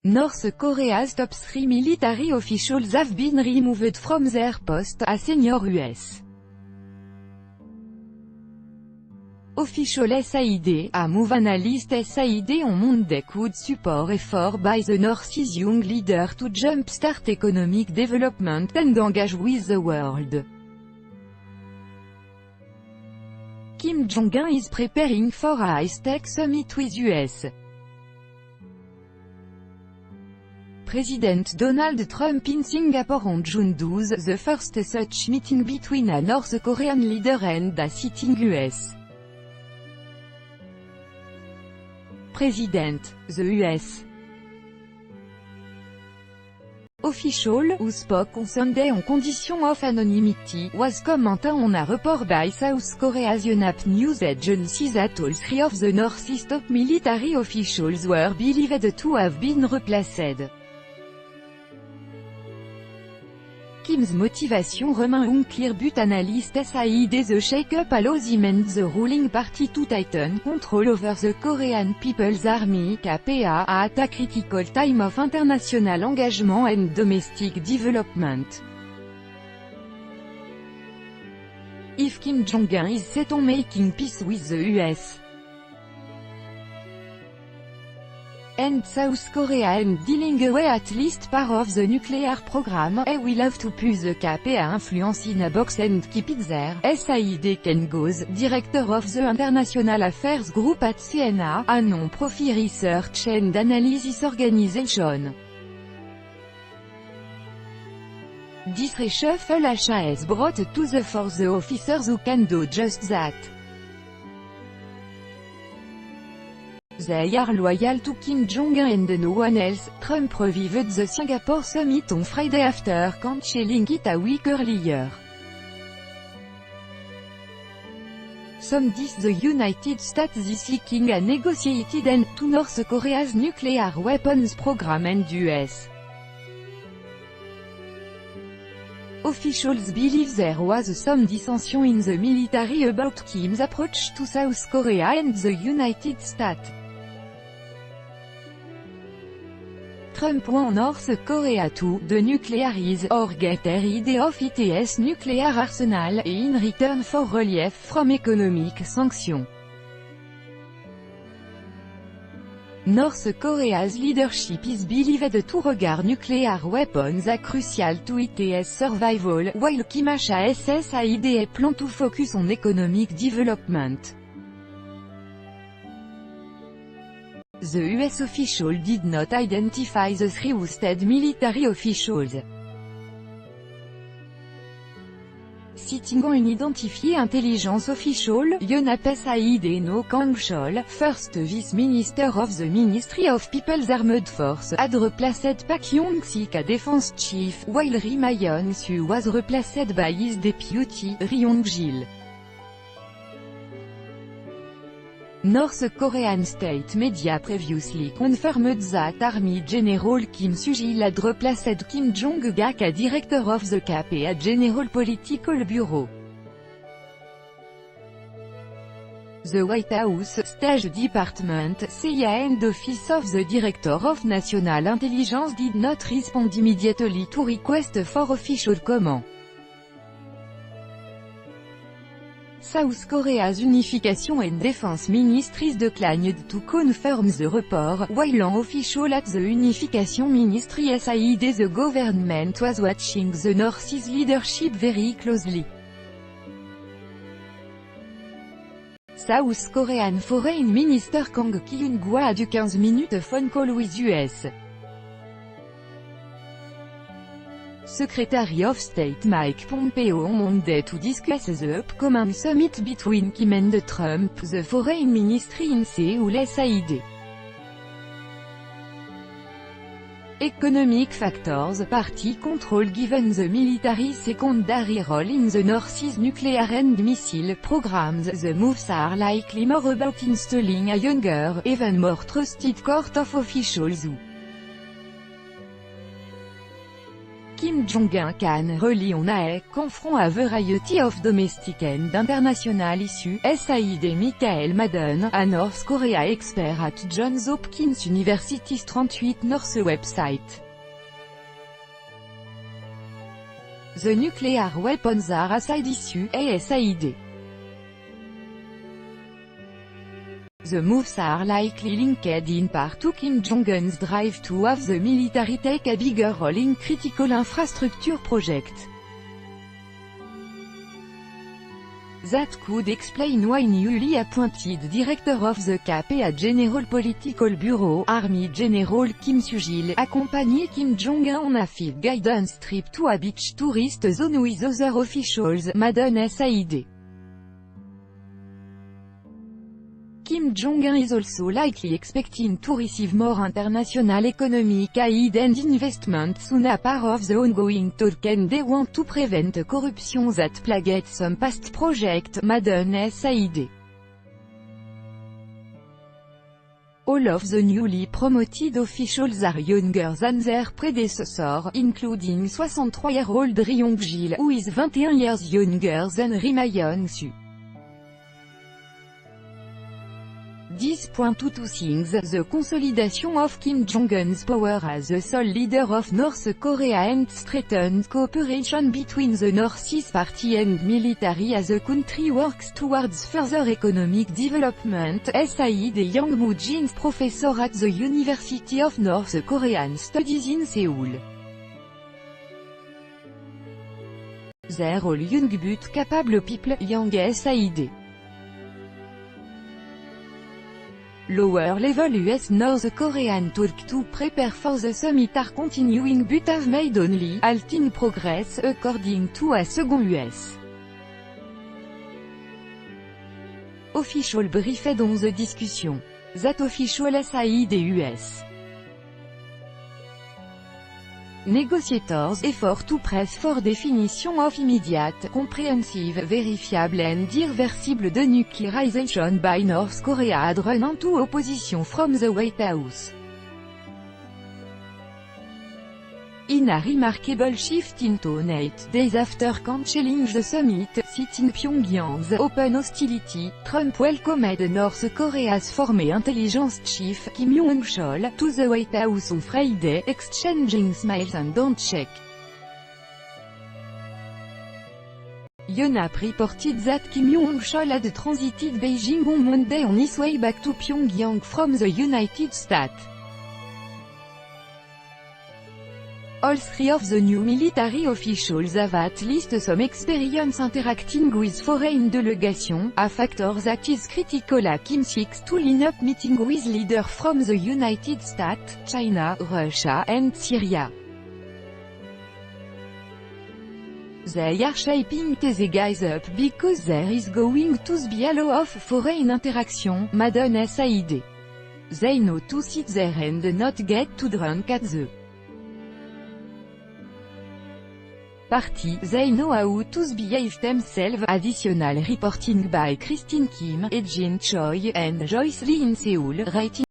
North Korea's top 3 military officials have been removed from their post as senior US official. SAID, a move analyst SAID on Monday could support effort by the North's young leader to jumpstart economic development and engage with the world. Kim Jong-un is preparing for a high-tech summit with US President Donald Trump in Singapore on June 12, the first such meeting between a North Korean leader and a sitting US President. The US official, who spoke on Sunday on condition of anonymity, was commenting on a report by South Korea's Yonhap news agency that all three of the North's top military officials were believed to have been replaced. Kim's motivation remains unclear, but analyst SAID the shake-up allows him and the ruling party to tighten control over the Korean People's Army (KPA) at a critical time of international engagement and domestic development. If Kim Jong-un is set on making peace with the US and South Korea and dealing away at least part of the nuclear program, he will have to push the KPA influence in a box and keep it there. SAID Ken Goes, director of the International Affairs Group at CNA, a non-profit research and analysis organization. This reshuffle has brought to the fore the officers who can do just that. They are loyal to Kim Jong-un and no one else. Trump revived the Singapore summit on Friday after cancelling it a week earlier. Some diss the United States is seeking a negotiated end to North Korea's nuclear weapons program and US officials believe there was some dissension in the military about Kim's approach to South Korea and the United States. Trump wants North Korea to denuclearize or get rid of its nuclear arsenal, in return for relief from economic sanctions. North Korea's leadership is believed to regard nuclear weapons as crucial to its survival, while Kim has SAID plan to focus on economic development. The US official did not identify the three ousted military officials. Citing an unidentified intelligence official, Yonhap SAID No Kang-chol, first Vice Minister of the Ministry of People's Armed Force, had replaced Pak Yong-sik as Defense Chief, while Ri Mayon-su was replaced by his deputy, Ri Yong-gil. North Korean state media previously confirmed that Army General Kim Soo-gil had replaced Kim Jong-gak as director of the KPA General Political Bureau. The White House, State Department, CIA and Office of the Director of National Intelligence did not respond immediately to requests for official comment. South Korea's Unification and Defense Ministries declined to confirm the report, while an official at the Unification Ministry said the government was watching the North's leadership very closely. South Korean Foreign Minister Kang Kyung-gwa had a 15-minute phone call with US Secretary of State Mike Pompeo on Monday to discuss the upcoming summit between Kim and Trump, the Foreign Ministry in Seoul said. Economic factors, party control given the military secondary role in the North's nuclear and missile programs. The moves are likely more about installing a younger, even more trusted court of officials who Kim Jong-un can rally on a confront a variety of domestic and international issues, SAID Michael Madden, a North Korea expert at Johns Hopkins University's 38 North website. The nuclear weapons are a side issue, SAID. The moves are likely linked in part to Kim Jong-un's drive to have the military take a bigger role in critical infrastructure projects. That could explain why newly appointed director of the KP General Political Bureau, Army General Kim Soo-gil, accompagned Kim Jong-un on a field guidance trip to a beach tourist zone with other officials, Madden SAID. Kim Jong-un is also likely expecting to receive more international economic aid and investment soon as part of the ongoing talk, and they want to prevent corruption that plagued some past projects, Madden SAID. All of the newly promoted officials are younger than their predecessor, including 63-year-old Ri Yong-gil, who is 21 years younger than Ri Myung-soo. This point to two things: the consolidation of Kim Jong-un's power as the sole leader of North Korea and strengthened cooperation between the Northeast Party and military as the country works towards further economic development, SAID Yang Moo-jin, professor at the University of North Korean Studies in Seoul. They're all young but capable people, Yang SAID. Lower-level US-North Korean talks to prepare for the summit are continuing but have made only halting progress, according to a second US official briefed on the discussion. That official SAID US negotiators effort to press for definition of immediate, comprehensive, verifiable and irreversible denuclearization by North Korea had run into opposition from the White House. In a remarkable shift in tone 8 days after cancelling the summit, citing Pyongyang's open hostility, Trump welcomed North Korea's former intelligence chief, Kim Yong-chol, to the White House on Friday, exchanging smiles and handshakes. Yonhap reported that Kim Yong-chol had transited Beijing on Monday on his way back to Pyongyang from the United States. All three of the new military officials have at least some experience interacting with foreign delegations, a factor that is critical as Kim seeks to line up meetings with leaders from the United States, China, Russia, and Syria. They are shaping the guys up because there is going to be a lot of foreign interaction, Madden SAID. They know to sit there and not get too drunk at the party, they know how to behave themselves. Additional reporting by Christine Kim, Ejin Choi, and Joyce Lee in Seoul, writing